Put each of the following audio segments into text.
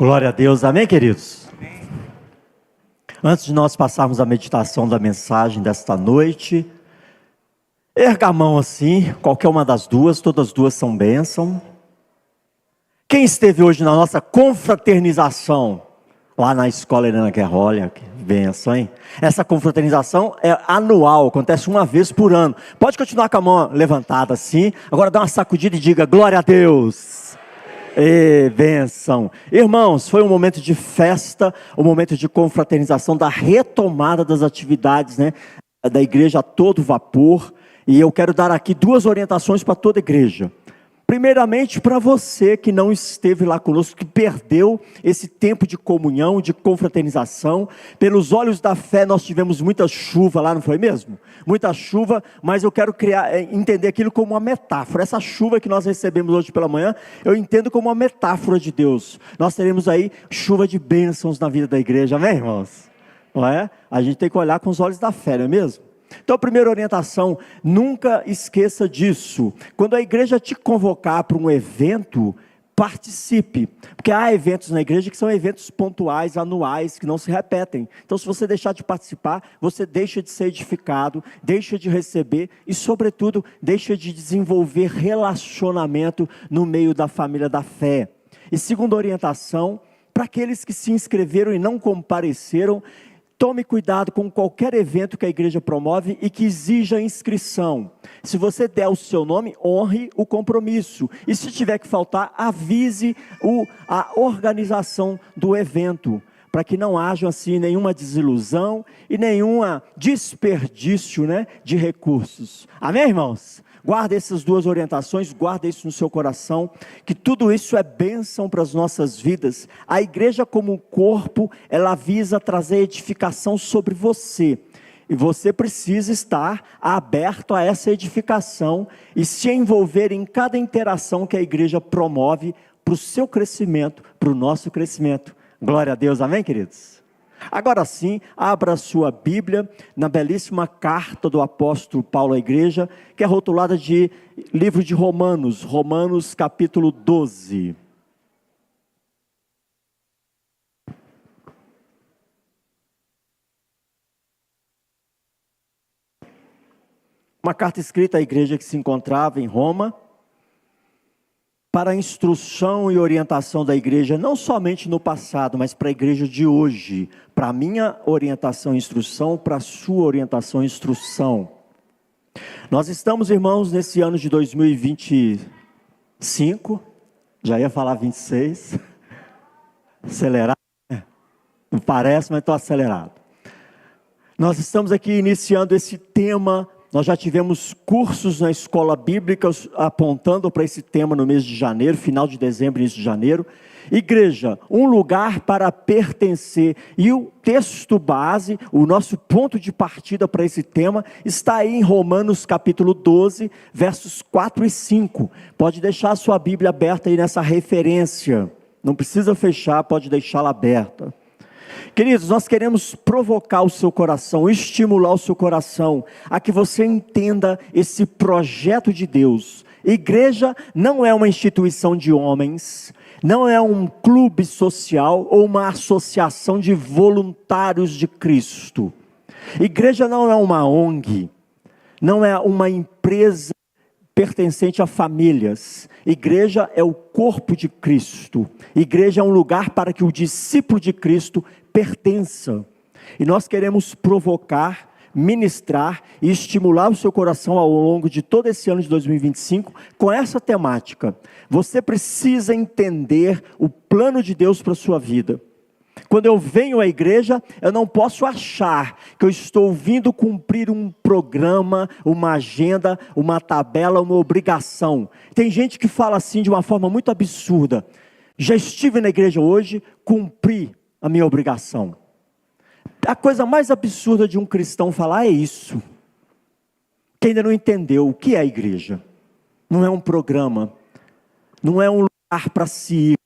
Glória a Deus, amém, queridos? Amém. Antes de nós passarmos a meditação da mensagem desta noite, erga a mão assim, qualquer uma das duas, todas as duas são bênção. Quem esteve hoje na nossa confraternização, lá na escola Helena Guerra, olha que bênção, hein? Essa confraternização é anual, acontece uma vez por ano. Pode continuar com a mão levantada assim, agora dá uma sacudida e diga, glória a Deus! Bênção. Irmãos, foi um momento de festa, um momento de confraternização, da retomada das atividades, né, da igreja a todo vapor. E eu quero dar aqui duas orientações para toda a igreja. Primeiramente, para você que não esteve lá conosco, que perdeu esse tempo de comunhão, de confraternização. Pelos olhos da fé, nós tivemos muita chuva lá, não foi mesmo? Muita chuva, mas eu quero entender aquilo como uma metáfora. Essa chuva que nós recebemos hoje pela manhã, eu entendo como uma metáfora de Deus. Nós teremos aí chuva de bênçãos na vida da igreja, amém, irmãos? Não é? A gente tem que olhar com os olhos da fé, não é mesmo? Então, a primeira orientação, nunca esqueça disso. Quando a igreja te convocar para um evento, participe. Porque há eventos na igreja que são eventos pontuais, anuais, que não se repetem. Então, se você deixar de participar, você deixa de ser edificado, deixa de receber e, sobretudo, deixa de desenvolver relacionamento no meio da família da fé. E segunda orientação, para aqueles que se inscreveram e não compareceram, tome cuidado com qualquer evento que a igreja promove e que exija inscrição. Se você der o seu nome, honre o compromisso. E se tiver que faltar, avise a organização do evento, para que não haja assim nenhuma desilusão e nenhum desperdício, né, de recursos. Amém, irmãos? Guarda essas duas orientações, guarda isso no seu coração, que tudo isso é bênção para as nossas vidas. A igreja como um corpo, ela visa trazer edificação sobre você. E você precisa estar aberto a essa edificação e se envolver em cada interação que a igreja promove para o seu crescimento, para o nosso crescimento. Glória a Deus, amém, queridos? Agora sim, abra a sua Bíblia na belíssima carta do apóstolo Paulo à igreja, que é rotulada de livro de Romanos, Romanos capítulo 12. Uma carta escrita à igreja que se encontrava em Roma, para a instrução e orientação da igreja, não somente no passado, mas para a igreja de hoje, para a minha orientação e instrução, para a sua orientação e instrução. Nós estamos, irmãos, nesse ano de 2025, já ia falar 26, acelerado, não parece, mas estou acelerado. Nós estamos aqui iniciando esse tema. Nós já tivemos cursos na escola bíblica apontando para esse tema no mês de janeiro, final de dezembro, início de janeiro. Igreja, um lugar para pertencer. E o texto base, o nosso ponto de partida para esse tema, está aí em Romanos capítulo 12, versos 4 e 5. Pode deixar a sua Bíblia aberta aí nessa referência. Não precisa fechar, pode deixá-la aberta. Queridos, nós queremos provocar o seu coração, estimular o seu coração, a que você entenda esse projeto de Deus. Igreja não é uma instituição de homens, não é um clube social ou uma associação de voluntários de Cristo. Igreja não é uma ONG, não é uma empresa pertencente a famílias. Igreja é o corpo de Cristo. Igreja é um lugar para que o discípulo de Cristo pertença. E nós queremos provocar, ministrar e estimular o seu coração ao longo de todo esse ano de 2025 com essa temática. Você precisa entender o plano de Deus para a sua vida. Quando eu venho à igreja, eu não posso achar que eu estou vindo cumprir um programa, uma agenda, uma tabela, uma obrigação. Tem gente que fala assim de uma forma muito absurda. Já estive na igreja hoje, cumpri a minha obrigação. A coisa mais absurda de um cristão falar é isso. Que ainda não entendeu o que é a igreja. Não é um programa, não é um lugar para se ir,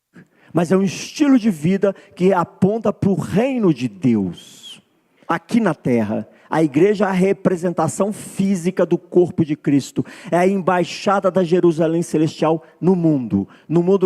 mas é um estilo de vida que aponta para o reino de Deus, aqui na terra. A igreja é a representação física do corpo de Cristo, é a embaixada da Jerusalém celestial no mundo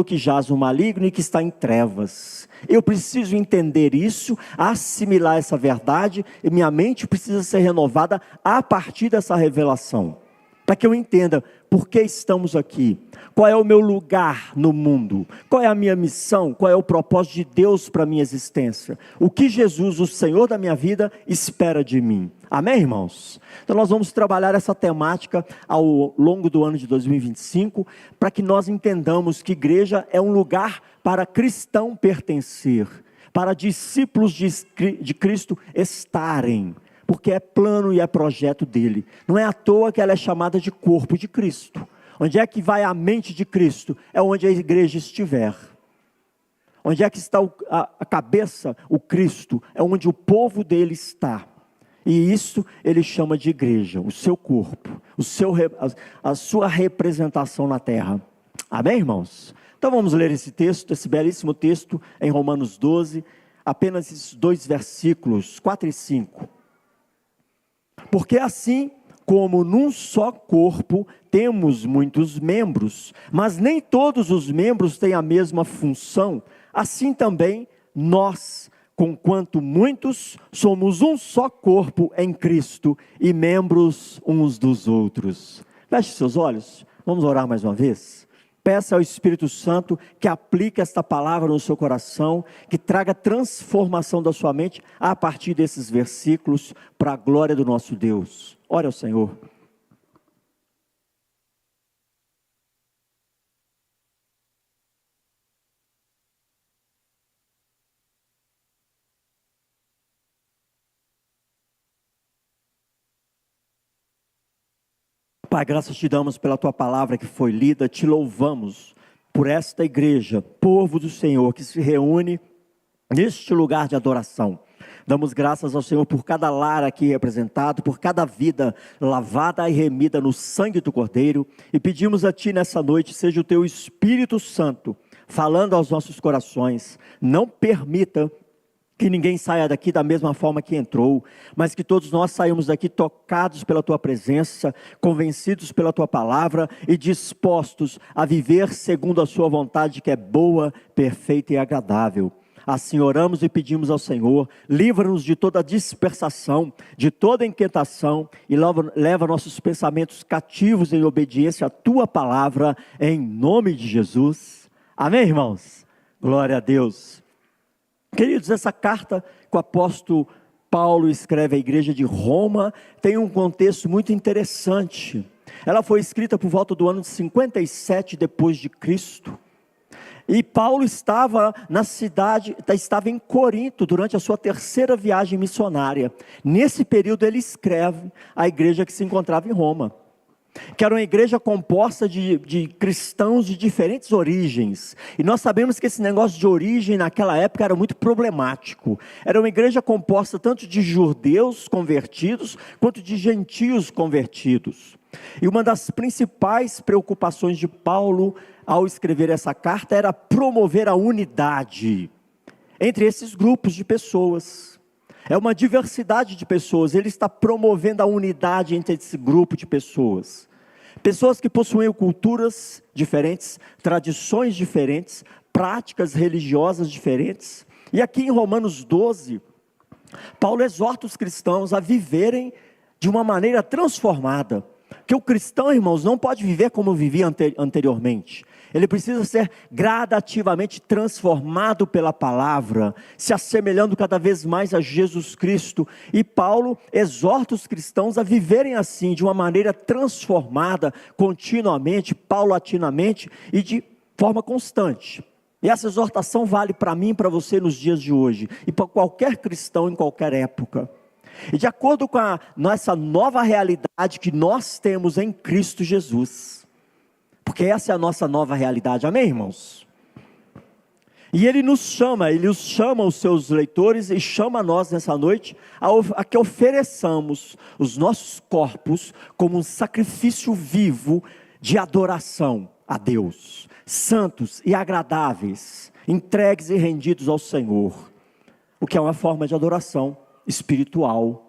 que jaz o maligno e que está em trevas. Eu preciso entender isso, assimilar essa verdade, e minha mente precisa ser renovada a partir dessa revelação, para que eu entenda por que estamos aqui, qual é o meu lugar no mundo, qual é a minha missão, qual é o propósito de Deus para a minha existência, o que Jesus, o Senhor da minha vida, espera de mim. Amém, irmãos? Então nós vamos trabalhar essa temática ao longo do ano de 2025, para que nós entendamos que igreja é um lugar para cristão pertencer, para discípulos de Cristo estarem, porque é plano e é projeto dele. Não é à toa que ela é chamada de corpo de Cristo. Onde é que vai a mente de Cristo? É onde a igreja estiver. Onde é que está a cabeça, o Cristo? É onde o povo dele está. E isso ele chama de igreja, o seu corpo, a sua representação na terra. Amém, irmãos? Então vamos ler esse texto, esse belíssimo texto em Romanos 12, apenas esses 2 versículos, 4 e 5. Porque assim como num só corpo temos muitos membros, mas nem todos os membros têm a mesma função, assim também nós, conquanto muitos, somos um só corpo em Cristo e membros uns dos outros. Feche seus olhos, vamos orar mais uma vez. Peça ao Espírito Santo que aplique esta palavra no seu coração, que traga transformação da sua mente a partir desses versículos, para a glória do nosso Deus. Ore ao Senhor. Pai, graças te damos pela tua palavra que foi lida, te louvamos por esta igreja, povo do Senhor, que se reúne neste lugar de adoração. Damos graças ao Senhor por cada lar aqui representado, por cada vida lavada e remida no sangue do Cordeiro, e pedimos a Ti nessa noite, seja o Teu Espírito Santo falando aos nossos corações. Não permita que ninguém saia daqui da mesma forma que entrou, mas que todos nós saímos daqui tocados pela Tua presença, convencidos pela Tua palavra e dispostos a viver segundo a Sua vontade, que é boa, perfeita e agradável. Assim oramos e pedimos ao Senhor, livra-nos de toda dispersação, de toda inquietação, e leva nossos pensamentos cativos em obediência à Tua palavra, em nome de Jesus. Amém, irmãos? Glória a Deus. Queridos, essa carta que o apóstolo Paulo escreve à igreja de Roma tem um contexto muito interessante. Ela foi escrita por volta do ano de 57 depois de Cristo. E Paulo estava em Corinto durante a sua 3ª viagem missionária. Nesse período ele escreve à igreja que se encontrava em Roma, que era uma igreja composta de cristãos de diferentes origens, e nós sabemos que esse negócio de origem naquela época era muito problemático. Era uma igreja composta tanto de judeus convertidos, quanto de gentios convertidos, e uma das principais preocupações de Paulo, ao escrever essa carta, era promover a unidade entre esses grupos de pessoas. É uma diversidade de pessoas, ele está promovendo a unidade entre esse grupo de pessoas. Pessoas que possuem culturas diferentes, tradições diferentes, práticas religiosas diferentes. E aqui em Romanos 12, Paulo exorta os cristãos a viverem de uma maneira transformada. Que o cristão, irmãos, não pode viver como vivia anteriormente. Ele precisa ser gradativamente transformado pela palavra, se assemelhando cada vez mais a Jesus Cristo. E Paulo exorta os cristãos a viverem assim, de uma maneira transformada, continuamente, paulatinamente e de forma constante. E essa exortação vale para mim e para você nos dias de hoje, e para qualquer cristão em qualquer época. E de acordo com a nossa nova realidade que nós temos em Cristo Jesus, porque essa é a nossa nova realidade, amém, irmãos? E ele os chama os seus leitores e chama nós nessa noite a que ofereçamos os nossos corpos como um sacrifício vivo de adoração a Deus, santos e agradáveis, entregues e rendidos ao Senhor, o que é uma forma de adoração espiritual.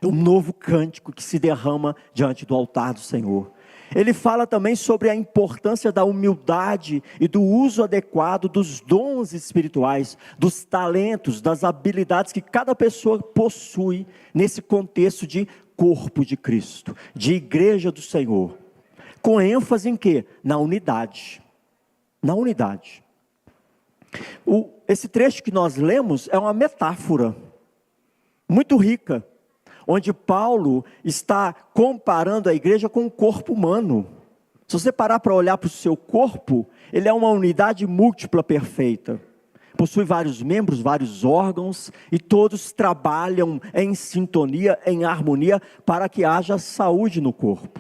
um novo cântico que se derrama diante do altar do Senhor. Ele fala também sobre a importância da humildade e do uso adequado dos dons espirituais, dos talentos, das habilidades que cada pessoa possui nesse contexto de corpo de Cristo, de igreja do Senhor. Com ênfase em quê? Na unidade. Na unidade. Esse trecho que nós lemos é uma metáfora muito rica, onde Paulo está comparando a igreja com o corpo humano. Se você parar para olhar para o seu corpo, ele é uma unidade múltipla perfeita. Possui vários membros, vários órgãos, e todos trabalham em sintonia, em harmonia, para que haja saúde no corpo.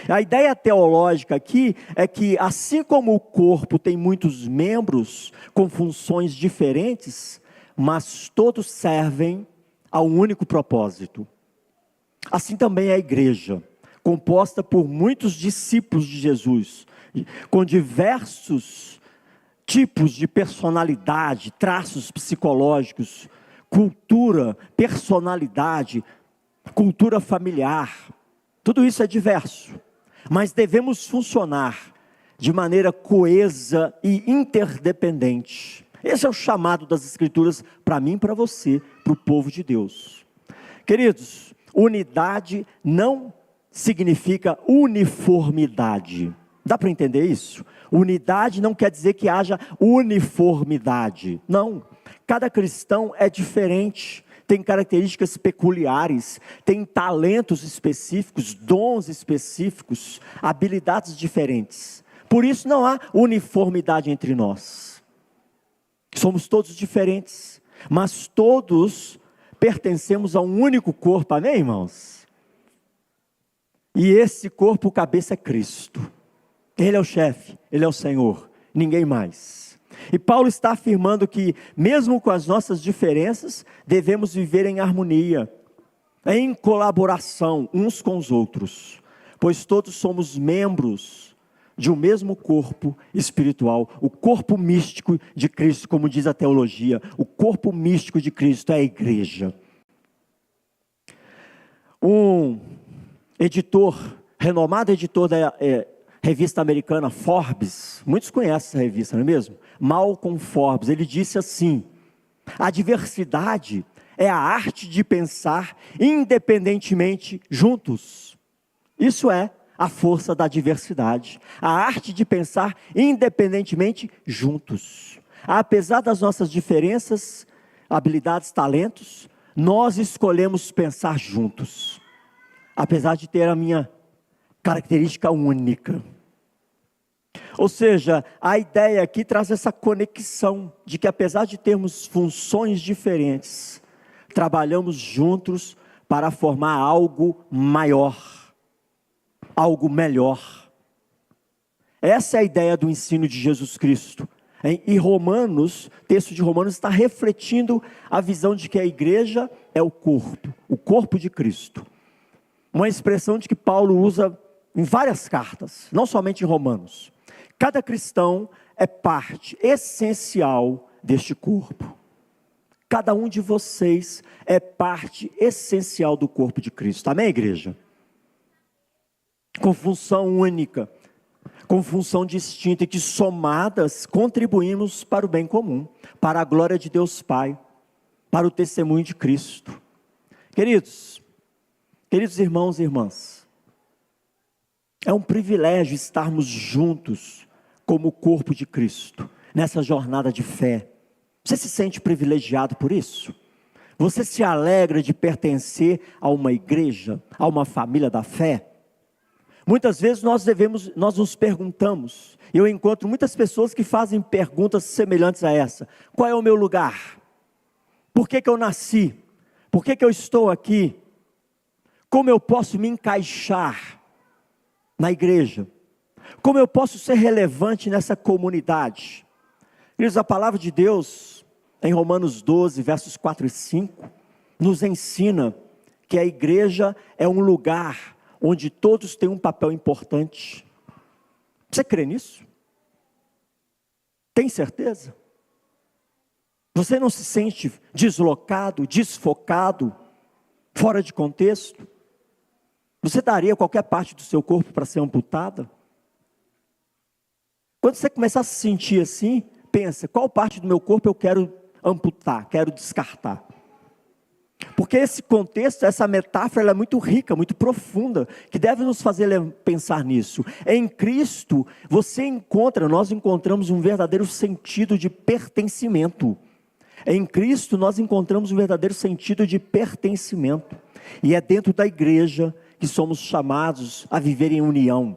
A ideia teológica aqui é que, assim como o corpo tem muitos membros com funções diferentes, mas todos servem a um único propósito. Assim também é a igreja, composta por muitos discípulos de Jesus, com diversos tipos de personalidade, traços psicológicos, cultura, personalidade, cultura familiar. Tudo isso é diverso, mas devemos funcionar de maneira coesa e interdependente. Esse é o chamado das Escrituras para mim e para você, para o povo de Deus. Queridos, unidade não significa uniformidade. Dá para entender isso? Unidade não quer dizer que haja uniformidade. Não. Cada cristão é diferente, tem características peculiares, tem talentos específicos, dons específicos, habilidades diferentes. Por isso não há uniformidade entre nós. Somos todos diferentes, mas todos pertencemos a um único corpo, amém, irmãos? E esse corpo, o cabeça é Cristo. Ele é o chefe, Ele é o Senhor, ninguém mais. E Paulo está afirmando que, mesmo com as nossas diferenças, devemos viver em harmonia, em colaboração uns com os outros, pois todos somos membros de um mesmo corpo espiritual, o corpo místico de Cristo, como diz a teologia. O corpo místico de Cristo é a igreja. Um editor, renomado editor da revista americana Forbes, muitos conhecem essa revista, não é mesmo? Malcolm Forbes, ele disse assim: a diversidade é a arte de pensar independentemente juntos. Isso é a força da diversidade, a arte de pensar independentemente juntos. Apesar das nossas diferenças, habilidades, talentos, nós escolhemos pensar juntos, apesar de ter a minha característica única. Ou seja, a ideia aqui traz essa conexão de que, apesar de termos funções diferentes, trabalhamos juntos para formar algo maior, algo melhor. Essa é a ideia do ensino de Jesus Cristo. E Romanos, o texto de Romanos está refletindo a visão de que a igreja é o corpo de Cristo. Uma expressão de que Paulo usa em várias cartas, não somente em Romanos. Cada cristão é parte essencial deste corpo. Cada um de vocês é parte essencial do corpo de Cristo. Amém, igreja? Com função única, com função distinta, e que somadas contribuímos para o bem comum, para a glória de Deus Pai, para o testemunho de Cristo. Queridos irmãos e irmãs, é um privilégio estarmos juntos como corpo de Cristo, nessa jornada de fé. Você se sente privilegiado por isso? Você se alegra de pertencer a uma igreja, a uma família da fé? Muitas vezes nós nos perguntamos, eu encontro muitas pessoas que fazem perguntas semelhantes a essa: qual é o meu lugar? Por que eu nasci? Por que eu estou aqui? Como eu posso me encaixar na igreja? Como eu posso ser relevante nessa comunidade? Queridos, a palavra de Deus, em Romanos 12, versos 4 e 5, nos ensina que a igreja é um lugar onde todos têm um papel importante. Você crê nisso? Tem certeza? Você não se sente deslocado, desfocado, fora de contexto? Você daria qualquer parte do seu corpo para ser amputada? Quando você começar a se sentir assim, pensa, qual parte do meu corpo eu quero amputar, quero descartar? Porque esse contexto, essa metáfora, ela é muito rica, muito profunda, que deve nos fazer pensar nisso. Em Cristo, nós encontramos um verdadeiro sentido de pertencimento. Em Cristo, nós encontramos um verdadeiro sentido de pertencimento. E é dentro da igreja que somos chamados a viver em união,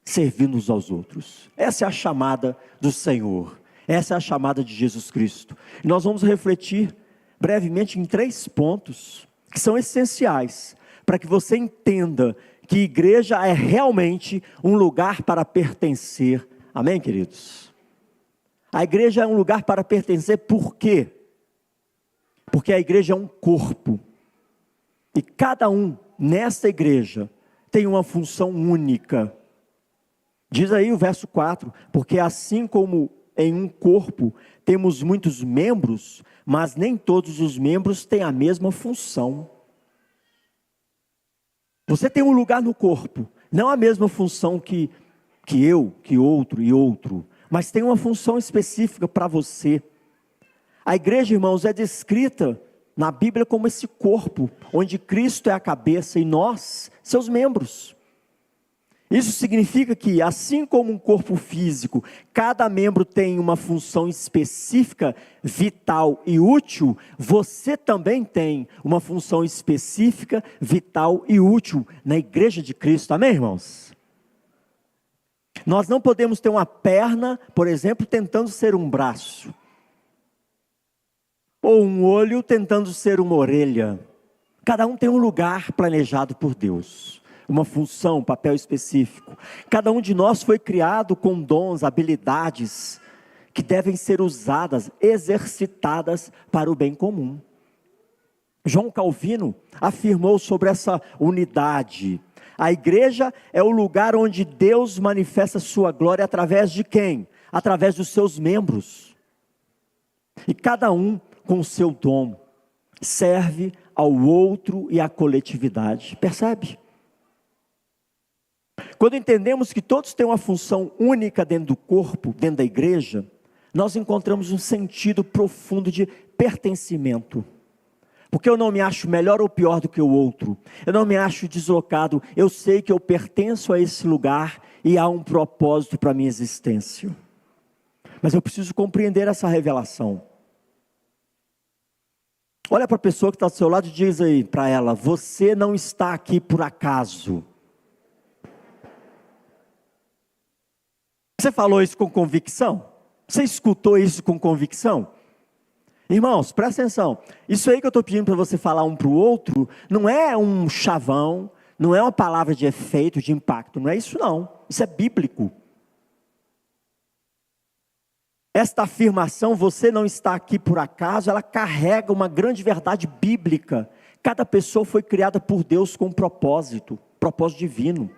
servindo uns aos outros. Essa é a chamada do Senhor. Essa é a chamada de Jesus Cristo. E nós vamos refletir brevemente em 3 pontos que são essenciais para que você entenda que igreja é realmente um lugar para pertencer. Amém, queridos? A igreja é um lugar para pertencer, por quê? Porque a igreja é um corpo. E cada um nessa igreja tem uma função única. Diz aí o verso 4, porque assim como em um corpo temos muitos membros, mas nem todos os membros têm a mesma função. Você tem um lugar no corpo, não a mesma função que eu, que outro e outro, mas tem uma função específica para você. A igreja, irmãos, é descrita na Bíblia como esse corpo, onde Cristo é a cabeça e nós, seus membros. Isso significa que, assim como um corpo físico, cada membro tem uma função específica, vital e útil, você também tem uma função específica, vital e útil na igreja de Cristo. Amém, irmãos? Nós não podemos ter uma perna, por exemplo, tentando ser um braço, ou um olho tentando ser uma orelha. Cada um tem um lugar planejado por Deus, uma função, um papel específico. Cada um de nós foi criado com dons, habilidades, que devem ser usadas, exercitadas para o bem comum. João Calvino afirmou sobre essa unidade. A igreja é o lugar onde Deus manifesta sua glória através de quem? Através dos seus membros. E cada um com o seu dom serve ao outro e à coletividade. Percebe? Quando entendemos que todos têm uma função única dentro do corpo, dentro da igreja, nós encontramos um sentido profundo de pertencimento. Porque eu não me acho melhor ou pior do que o outro. Eu não me acho deslocado. Eu sei que eu pertenço a esse lugar e há um propósito para a minha existência. Mas eu preciso compreender essa revelação. Olha para a pessoa que está do seu lado e diz aí para ela: você não está aqui por acaso. Você falou isso com convicção? Você escutou isso com convicção? Irmãos, presta atenção. Isso aí que eu estou pedindo para você falar um para o outro, não é um chavão, não é uma palavra de efeito, de impacto, não é isso não. Isso é bíblico. Esta afirmação, você não está aqui por acaso, ela carrega uma grande verdade bíblica. Cada pessoa foi criada por Deus com um propósito divino.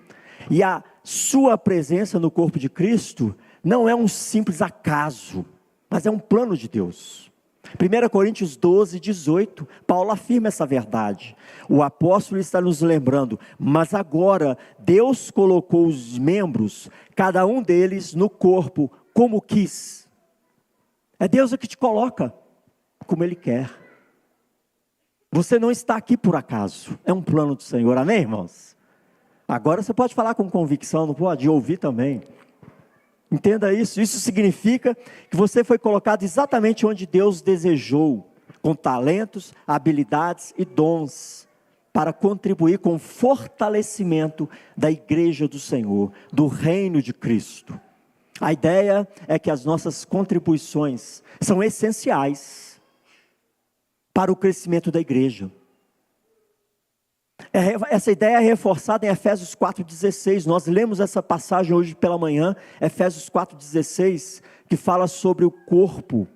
E a sua presença no corpo de Cristo não é um simples acaso, mas é um plano de Deus. 1 Coríntios 12, 18, Paulo afirma essa verdade. O apóstolo está nos lembrando, mas agora Deus colocou os membros, cada um deles no corpo, como quis. É Deus que te coloca, como Ele quer. Você não está aqui por acaso, é um plano do Senhor, amém, irmãos? Agora você pode falar com convicção, não pode? Ouvir também. Entenda isso. Isso significa que você foi colocado exatamente onde Deus desejou, com talentos, habilidades e dons, para contribuir com o fortalecimento da igreja do Senhor, do reino de Cristo. A ideia é que as nossas contribuições são essenciais para o crescimento da igreja. Essa ideia é reforçada em Efésios 4,16. Nós lemos essa passagem hoje pela manhã, Efésios 4,16, que fala sobre o corpo.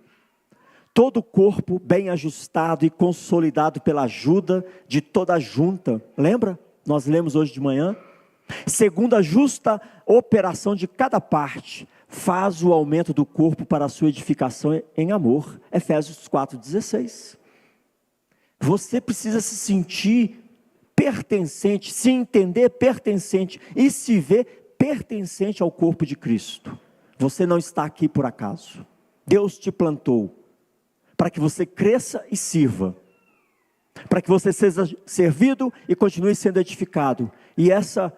Todo o corpo bem ajustado e consolidado pela ajuda de toda a junta. Lembra? Nós lemos hoje de manhã. Segundo a justa operação de cada parte, faz o aumento do corpo para a sua edificação em amor. Efésios 4,16. Você precisa se sentir pertencente, se entender pertencente e se ver pertencente ao corpo de Cristo. Você não está aqui por acaso. Deus te plantou para que você cresça e sirva, para que você seja servido e continue sendo edificado. E essa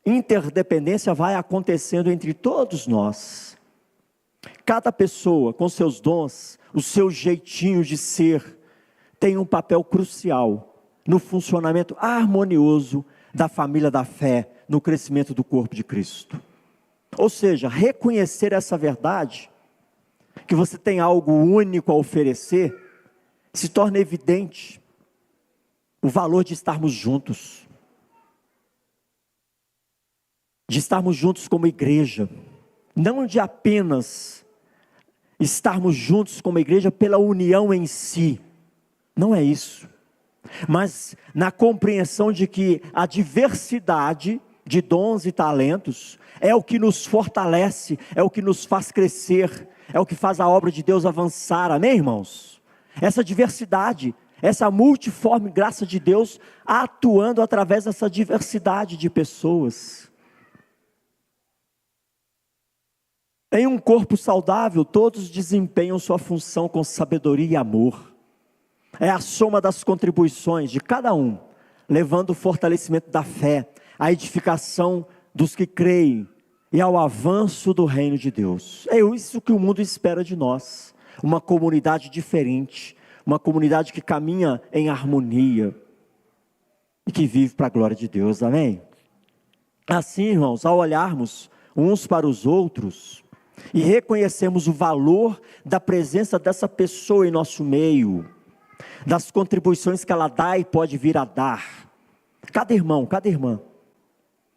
interdependência vai acontecendo entre todos nós. Cada pessoa com seus dons, o seu jeitinho de ser, tem um papel crucial no funcionamento harmonioso da família da fé, no crescimento do corpo de Cristo. Ou seja, reconhecer essa verdade, que você tem algo único a oferecer, se torna evidente o valor de estarmos juntos. De estarmos juntos como igreja, não de apenas estarmos juntos como igreja pela união em si, não é isso, mas na compreensão de que a diversidade de dons e talentos é o que nos fortalece, é o que nos faz crescer, é o que faz a obra de Deus avançar, amém, irmãos? Essa diversidade, essa multiforme graça de Deus atuando através dessa diversidade de pessoas. Em um corpo saudável, todos desempenham sua função com sabedoria e amor. É a soma das contribuições de cada um, levando o fortalecimento da fé, a edificação dos que creem e ao avanço do reino de Deus. É isso que o mundo espera de nós, uma comunidade diferente, uma comunidade que caminha em harmonia e que vive para a glória de Deus, amém? Assim, irmãos, ao olharmos uns para os outros e reconhecermos o valor da presença dessa pessoa em nosso meio, das contribuições que ela dá e pode vir a dar, cada irmão, cada irmã,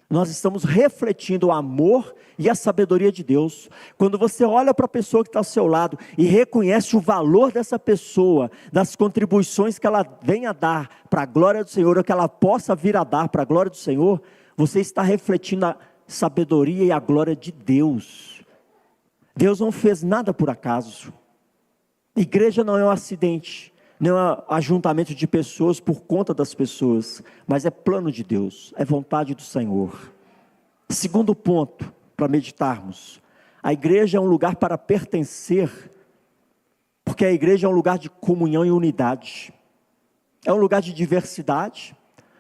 nós estamos refletindo o amor e a sabedoria de Deus. Quando você olha para a pessoa que está ao seu lado e reconhece o valor dessa pessoa, das contribuições que ela vem a dar para a glória do Senhor, ou que ela possa vir a dar para a glória do Senhor, você está refletindo a sabedoria e a glória de Deus. Deus não fez nada por acaso. Igreja não é um acidente, não é um ajuntamento de pessoas por conta das pessoas, mas é plano de Deus, é vontade do Senhor. Segundo ponto para meditarmos: a igreja é um lugar para pertencer, porque a igreja é um lugar de comunhão e unidade. É um lugar de diversidade,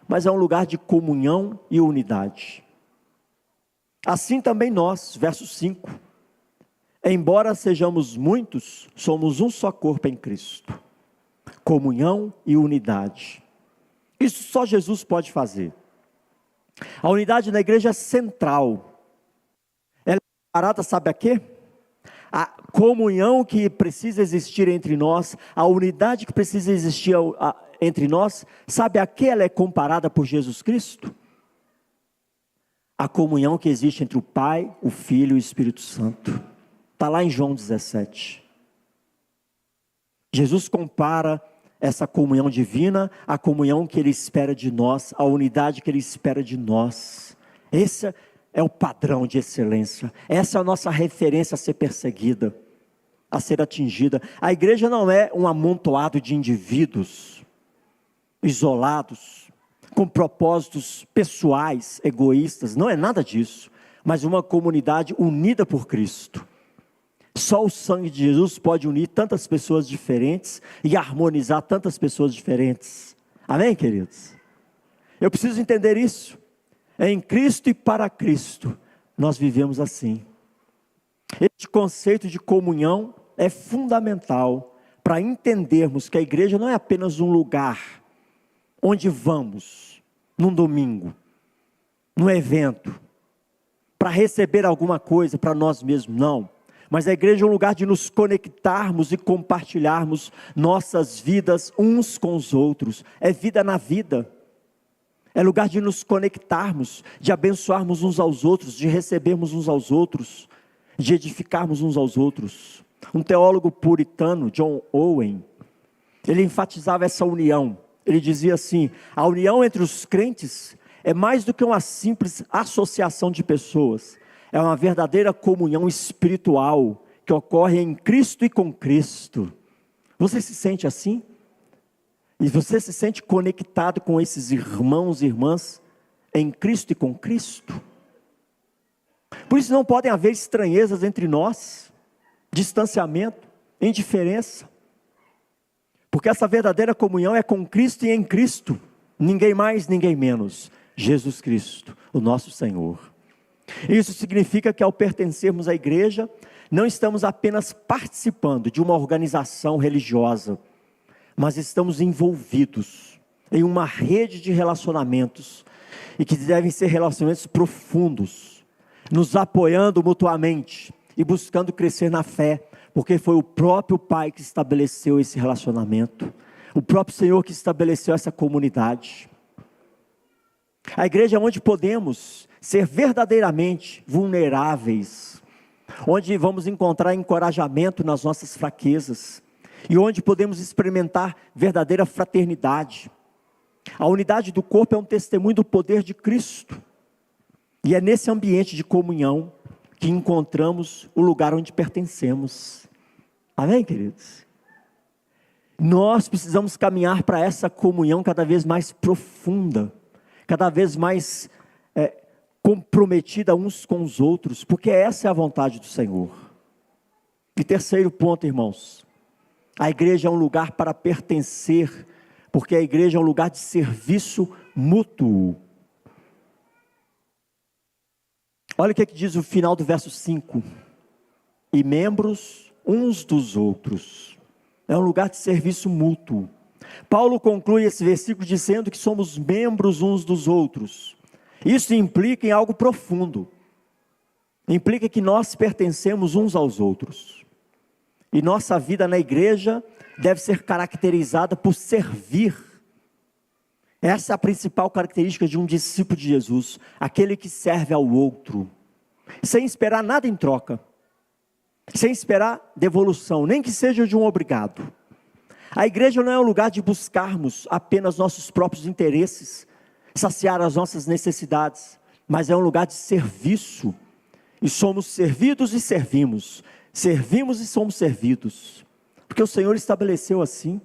mas é um lugar de comunhão e unidade. Assim também nós, verso 5, embora sejamos muitos, somos um só corpo em Cristo. Comunhão e unidade. Isso só Jesus pode fazer. A unidade na igreja é central. Ela é parada, sabe a quê? A comunhão que precisa existir entre nós, a unidade que precisa existir entre nós, sabe a que ela é comparada por Jesus Cristo? A comunhão que existe entre o Pai, o Filho e o Espírito Santo. Está lá em João 17. Jesus compara essa comunhão divina à comunhão que Ele espera de nós, a unidade que Ele espera de nós. Esse é o padrão de excelência, essa é a nossa referência a ser perseguida, a ser atingida. A igreja não é um amontoado de indivíduos isolados, com propósitos pessoais, egoístas, não é nada disso, mas uma comunidade unida por Cristo. Só o sangue de Jesus pode unir tantas pessoas diferentes e harmonizar tantas pessoas diferentes. Amém, queridos? Eu preciso entender isso. Em Cristo e para Cristo, nós vivemos assim. Este conceito de comunhão é fundamental para entendermos que a igreja não é apenas um lugar onde vamos, num domingo, num evento, para receber alguma coisa para nós mesmos, não. Mas a igreja é um lugar de nos conectarmos e compartilharmos nossas vidas uns com os outros. É vida na vida. É lugar de nos conectarmos, de abençoarmos uns aos outros, de recebermos uns aos outros, de edificarmos uns aos outros. Um teólogo puritano, John Owen, ele enfatizava essa união. Ele dizia assim: a união entre os crentes é mais do que uma simples associação de pessoas. É uma verdadeira comunhão espiritual que ocorre em Cristo e com Cristo. Você se sente assim? E você se sente conectado com esses irmãos e irmãs em Cristo e com Cristo? Por isso não podem haver estranhezas entre nós, distanciamento, indiferença. Porque essa verdadeira comunhão é com Cristo e em Cristo. Ninguém mais, ninguém menos. Jesus Cristo, o nosso Senhor. Isso significa que ao pertencermos à igreja, não estamos apenas participando de uma organização religiosa, mas estamos envolvidos em uma rede de relacionamentos, e que devem ser relacionamentos profundos, nos apoiando mutuamente e buscando crescer na fé, porque foi o próprio Pai que estabeleceu esse relacionamento, o próprio Senhor que estabeleceu essa comunidade. A igreja é onde podemos ser verdadeiramente vulneráveis, onde vamos encontrar encorajamento nas nossas fraquezas, e onde podemos experimentar verdadeira fraternidade. A unidade do corpo é um testemunho do poder de Cristo, e é nesse ambiente de comunhão que encontramos o lugar onde pertencemos. Amém, queridos? Nós precisamos caminhar para essa comunhão cada vez mais profunda, cada vez mais comprometida uns com os outros, porque essa é a vontade do Senhor. E terceiro ponto, irmãos, a igreja é um lugar para pertencer, porque a igreja é um lugar de serviço mútuo. Olha o que diz o final do verso 5. E membros uns dos outros. É um lugar de serviço mútuo. Paulo conclui esse versículo dizendo que somos membros uns dos outros. Isso implica em algo profundo. Implica que nós pertencemos uns aos outros. E nossa vida na igreja deve ser caracterizada por servir. Essa é a principal característica de um discípulo de Jesus, aquele que serve ao outro, sem esperar nada em troca, sem esperar devolução, nem que seja de um obrigado. A igreja não é um lugar de buscarmos apenas nossos próprios interesses, saciar as nossas necessidades, mas é um lugar de serviço, e somos servidos e servimos e somos servidos, porque o Senhor estabeleceu assim.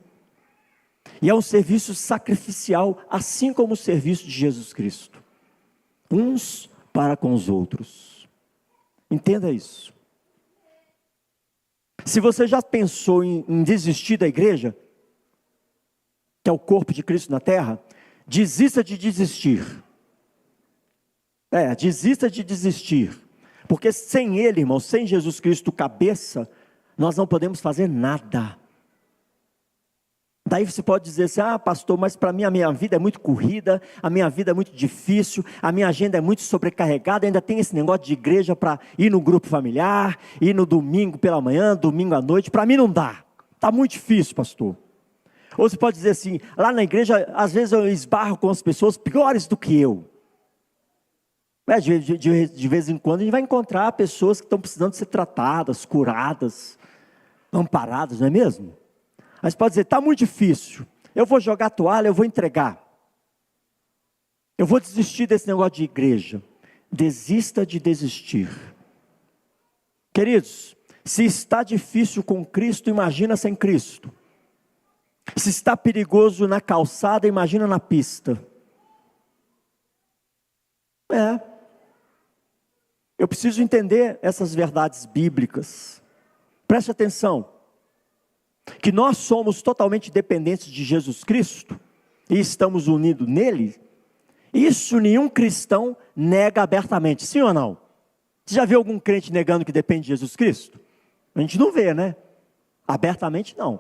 E é um serviço sacrificial, assim como o serviço de Jesus Cristo, uns para com os outros. Entenda isso. Se você já pensou em desistir da igreja, que é o corpo de Cristo na terra, desista de desistir. Desista de desistir. Porque sem Ele, irmão, sem Jesus Cristo cabeça, nós não podemos fazer nada. Daí você pode dizer assim, pastor, mas para mim a minha vida é muito corrida, a minha vida é muito difícil, a minha agenda é muito sobrecarregada, ainda tem esse negócio de igreja para ir no grupo familiar, ir no domingo pela manhã, domingo à noite, para mim não dá, está muito difícil, pastor. Ou você pode dizer assim, lá na igreja, às vezes eu esbarro com as pessoas piores do que eu. De vez em quando a gente vai encontrar pessoas que estão precisando ser tratadas, curadas, amparadas, não é mesmo? Mas pode dizer, está muito difícil, eu vou jogar a toalha, eu vou entregar, eu vou desistir desse negócio de igreja. Desista de desistir. Queridos, se está difícil com Cristo, imagina sem Cristo. Se está perigoso na calçada, imagina na pista. Eu preciso entender essas verdades bíblicas. Preste atenção. Que nós somos totalmente dependentes de Jesus Cristo e estamos unidos nele, isso nenhum cristão nega abertamente, sim ou não? Você já viu algum crente negando que depende de Jesus Cristo? A gente não vê, né? Abertamente não.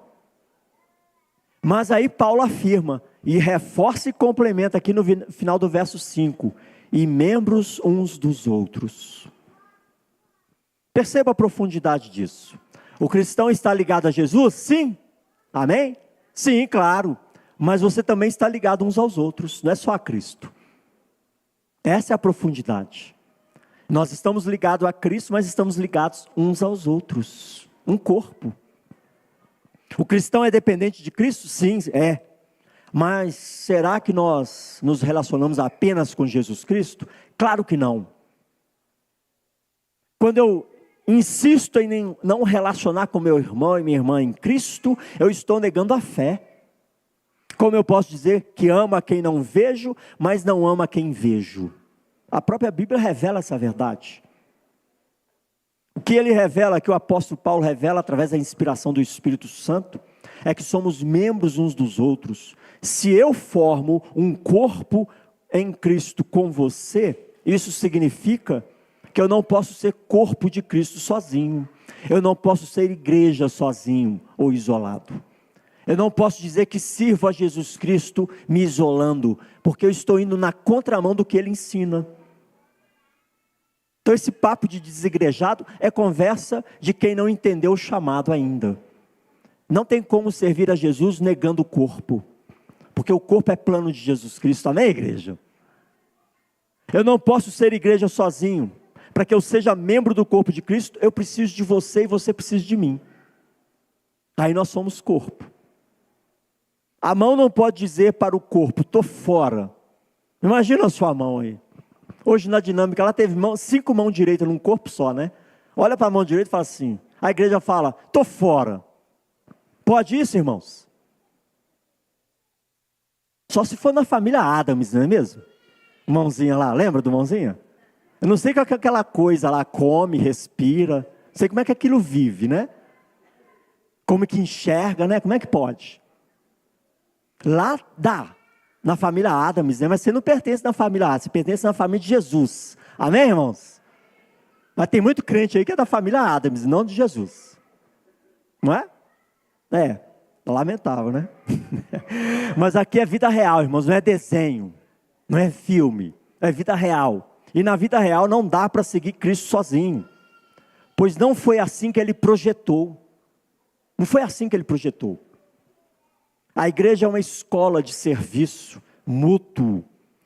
Mas aí Paulo afirma, e reforça e complementa aqui no final do verso 5, e membros uns dos outros. Perceba a profundidade disso. O cristão está ligado a Jesus? Sim. Amém? Sim, claro. Mas você também está ligado uns aos outros, não é só a Cristo. Essa é a profundidade. Nós estamos ligados a Cristo, mas estamos ligados uns aos outros. Um corpo. O cristão é dependente de Cristo? Sim, é. Mas será que nós nos relacionamos apenas com Jesus Cristo? Claro que não. Quando eu insisto em não relacionar com meu irmão e minha irmã em Cristo, eu estou negando a fé. Como eu posso dizer que ama quem não vejo, mas não ama quem vejo? A própria Bíblia revela essa verdade. O que ele revela, que o apóstolo Paulo revela através da inspiração do Espírito Santo, é que somos membros uns dos outros. Se eu formo um corpo em Cristo com você, isso significa que eu não posso ser corpo de Cristo sozinho. Eu não posso ser igreja sozinho ou isolado. Eu não posso dizer que sirvo a Jesus Cristo me isolando, porque eu estou indo na contramão do que ele ensina. Então esse papo de desigrejado é conversa de quem não entendeu o chamado ainda. Não tem como servir a Jesus negando o corpo, porque o corpo é plano de Jesus Cristo, amém, igreja? Eu não posso ser igreja sozinho. Para que eu seja membro do corpo de Cristo, eu preciso de você e você precisa de mim. Aí nós somos corpo. A mão não pode dizer para o corpo, estou fora. Imagina a sua mão aí. Hoje na dinâmica, ela teve 5 mãos direitas num corpo só, né? Olha para a mão direita e fala assim. A igreja fala, estou fora. Pode isso, irmãos? Só se for na família Adams, não é mesmo? Mãozinha lá, lembra do mãozinha? Eu não sei como é que aquela coisa lá come, respira. Não sei como é que aquilo vive, né? Como que enxerga, né? Como é que pode? Lá dá. Na família Adams, né? Mas você não pertence na família Adams, você pertence na família de Jesus. Amém, irmãos? Mas tem muito crente aí que é da família Adams, não de Jesus. Não é? É, lamentável, né? Mas aqui é vida real, irmãos, não é desenho, não é filme, é vida real. E na vida real não dá para seguir Cristo sozinho, pois não foi assim que ele projetou. Não foi assim que ele projetou. A igreja é uma escola de serviço mútuo,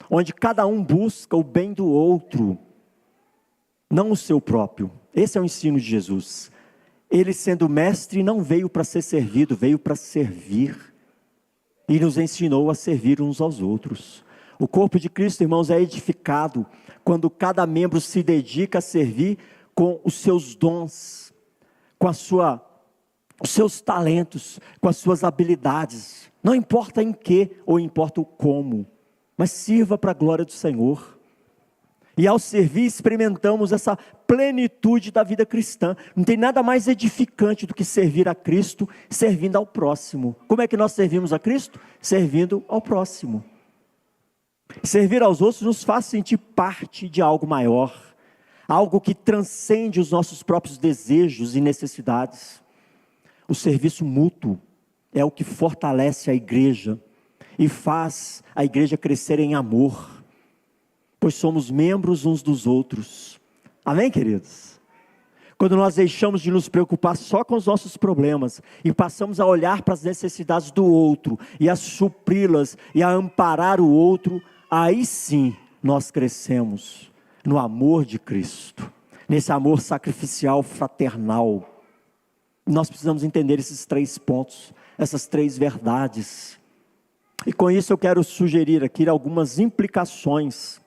onde cada um busca o bem do outro, não o seu próprio. Esse é o ensino de Jesus. Ele, sendo mestre, não veio para ser servido, veio para servir. E nos ensinou a servir uns aos outros. O corpo de Cristo, irmãos, é edificado quando cada membro se dedica a servir com os seus dons, com os seus talentos, com as suas habilidades. Não importa em que ou importa o como, mas sirva para a glória do Senhor. E ao servir experimentamos essa plenitude da vida cristã. Não tem nada mais edificante do que servir a Cristo, servindo ao próximo. Como é que nós servimos a Cristo? Servindo ao próximo. Servir aos outros nos faz sentir parte de algo maior, algo que transcende os nossos próprios desejos e necessidades. O serviço mútuo é o que fortalece a igreja e faz a igreja crescer em amor, pois somos membros uns dos outros. Amém, queridos? Quando nós deixamos de nos preocupar só com os nossos problemas e passamos a olhar para as necessidades do outro e a supri-las e a amparar o outro, aí sim nós crescemos no amor de Cristo, nesse amor sacrificial, fraternal. Nós precisamos entender esses 3 pontos, essas 3 verdades. E com isso eu quero sugerir aqui algumas implicações.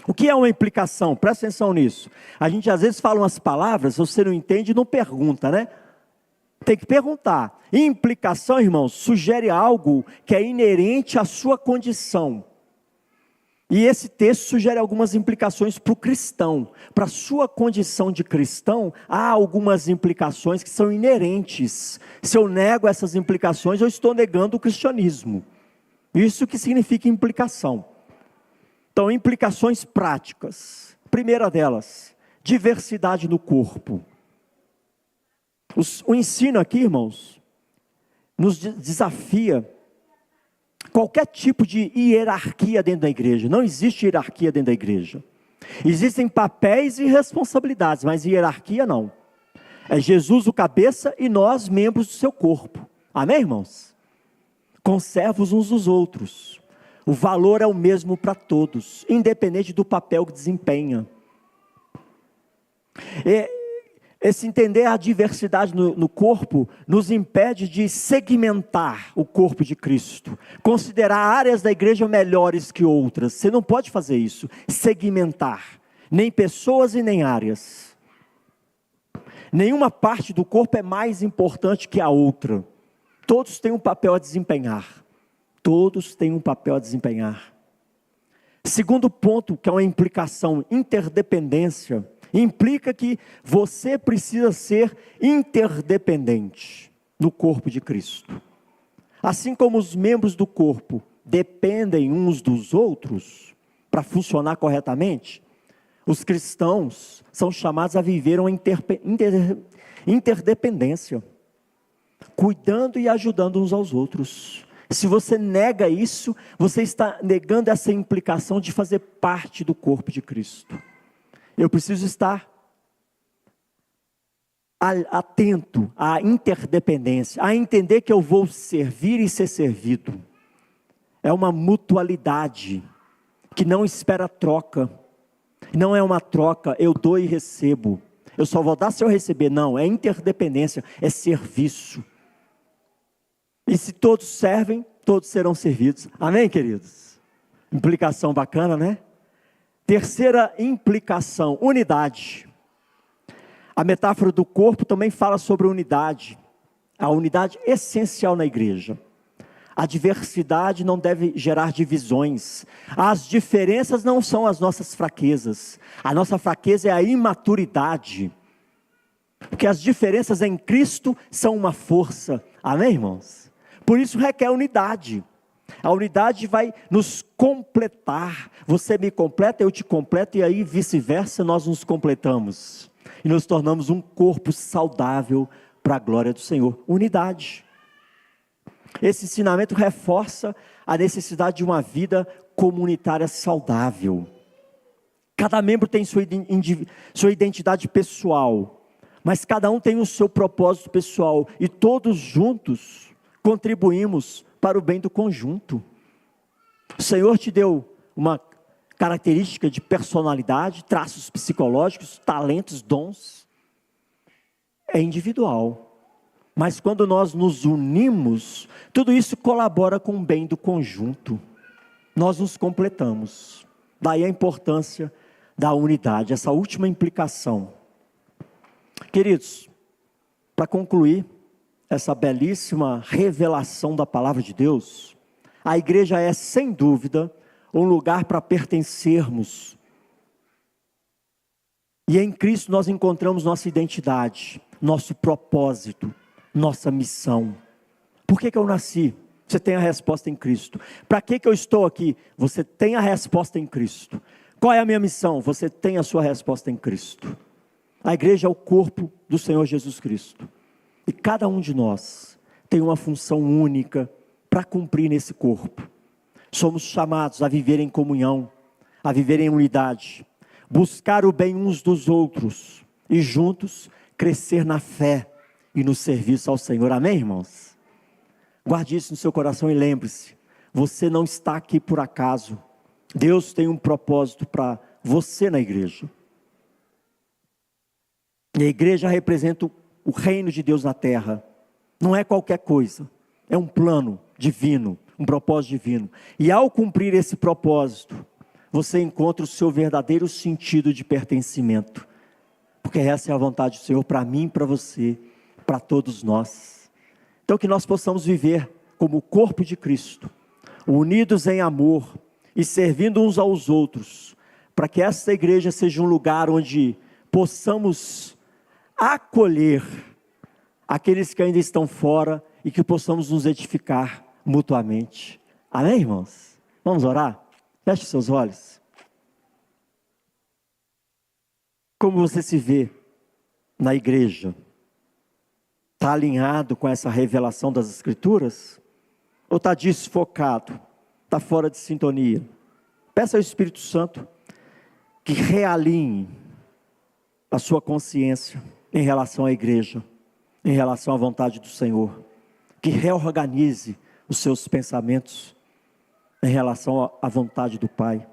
O que é uma implicação? Presta atenção nisso. A gente às vezes fala umas palavras, você não entende e não pergunta, né? Tem que perguntar. Implicação, irmãos, sugere algo que é inerente à sua condição. E esse texto sugere algumas implicações para o cristão. Para a sua condição de cristão, há algumas implicações que são inerentes. Se eu nego essas implicações, eu estou negando o cristianismo. Isso que significa implicação. Então, implicações práticas. Primeira delas, diversidade no corpo. O ensino aqui, irmãos, nos desafia qualquer tipo de hierarquia dentro da igreja. Não existe hierarquia dentro da igreja. Existem papéis e responsabilidades, mas hierarquia não. É Jesus o cabeça e nós membros do seu corpo. Amém, irmãos? Conservos uns dos outros. O valor é o mesmo para todos, independente do papel que desempenha. Esse entender a diversidade no corpo nos impede de segmentar o corpo de Cristo, considerar áreas da igreja melhores que outras. Você não pode fazer isso, segmentar, nem pessoas e nem áreas. Nenhuma parte do corpo é mais importante que a outra. Todos têm um papel a desempenhar. Todos têm um papel a desempenhar. Segundo ponto, que é uma implicação, interdependência, implica que você precisa ser interdependente no corpo de Cristo. Assim como os membros do corpo dependem uns dos outros para funcionar corretamente, os cristãos são chamados a viver uma interdependência, cuidando e ajudando uns aos outros. Se você nega isso, você está negando essa implicação de fazer parte do corpo de Cristo. Eu preciso estar atento à interdependência, a entender que eu vou servir e ser servido. É uma mutualidade que não espera troca. Não é uma troca, eu dou e recebo. Eu só vou dar se eu receber. Não, é interdependência, é serviço. E se todos servem, todos serão servidos. Amém, queridos? Implicação bacana, né? Terceira implicação, unidade. A metáfora do corpo também fala sobre unidade. A unidade essencial na igreja. A diversidade não deve gerar divisões. As diferenças não são as nossas fraquezas. A nossa fraqueza é a imaturidade. Porque as diferenças em Cristo são uma força. Amém, irmãos? Por isso requer unidade. A unidade vai nos completar. Você me completa, eu te completo, e aí vice-versa nós nos completamos. E nos tornamos um corpo saudável para a glória do Senhor. Unidade. Esse ensinamento reforça a necessidade de uma vida comunitária saudável. Cada membro tem sua identidade pessoal, mas cada um tem o seu propósito pessoal, e todos juntos contribuímos para o bem do conjunto. O Senhor te deu uma característica de personalidade, traços psicológicos, talentos, dons. É individual. Mas quando nós nos unimos, tudo isso colabora com o bem do conjunto. Nós nos completamos. Daí a importância da unidade, essa última implicação. Queridos, para concluir essa belíssima revelação da palavra de Deus, a igreja é, sem dúvida, um lugar para pertencermos. E em Cristo nós encontramos nossa identidade, nosso propósito, nossa missão. Por que eu nasci? Você tem a resposta em Cristo. Para que eu estou aqui? Você tem a resposta em Cristo. Qual é a minha missão? Você tem a sua resposta em Cristo. A igreja é o corpo do Senhor Jesus Cristo. E cada um de nós tem uma função única para cumprir nesse corpo. Somos chamados a viver em comunhão, a viver em unidade, buscar o bem uns dos outros e juntos crescer na fé e no serviço ao Senhor. Amém, irmãos? Guarde isso no seu coração e lembre-se, você não está aqui por acaso. Deus tem um propósito para você na igreja. E a igreja representa o reino de Deus na terra. Não é qualquer coisa, é um plano divino, um propósito divino. E ao cumprir esse propósito, você encontra o seu verdadeiro sentido de pertencimento. Porque essa é a vontade do Senhor para mim, para você, para todos nós. Então que nós possamos viver como o corpo de Cristo, unidos em amor e servindo uns aos outros, para que essa igreja seja um lugar onde possamos acolher aqueles que ainda estão fora e que possamos nos edificar mutuamente. Amém, irmãos? Vamos orar? Feche seus olhos. Como você se vê na igreja? Está alinhado com essa revelação das Escrituras? Ou está desfocado? Está fora de sintonia? Peça ao Espírito Santo que realinhe a sua consciência em relação à igreja, em relação à vontade do Senhor, que reorganize os seus pensamentos em relação à vontade do Pai.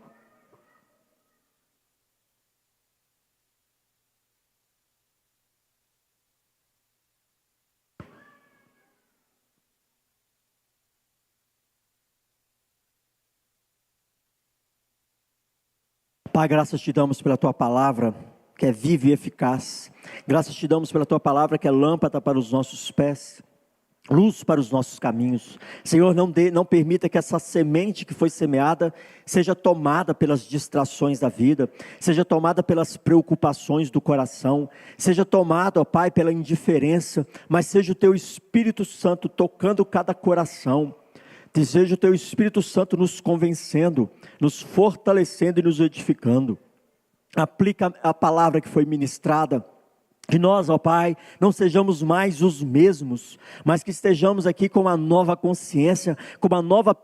Pai, graças te damos pela tua palavra, que é viva e eficaz. Graças te damos pela tua palavra, que é lâmpada para os nossos pés, luz para os nossos caminhos. Senhor, não permita que essa semente que foi semeada seja tomada pelas distrações da vida, seja tomada pelas preocupações do coração, seja tomada, ó Pai, pela indiferença, mas seja o Teu Espírito Santo tocando cada coração. Seja o Teu Espírito Santo nos convencendo, nos fortalecendo e nos edificando. Aplica a palavra que foi ministrada. Que nós, ó Pai, não sejamos mais os mesmos, mas que estejamos aqui com uma nova consciência, com uma nova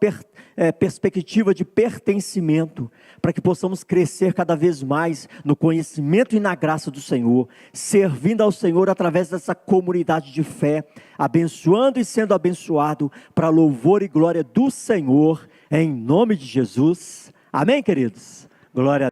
perspectiva de pertencimento, para que possamos crescer cada vez mais no conhecimento e na graça do Senhor, servindo ao Senhor através dessa comunidade de fé, abençoando e sendo abençoado, para louvor e glória do Senhor, em nome de Jesus. Amém, queridos? Glória a Deus.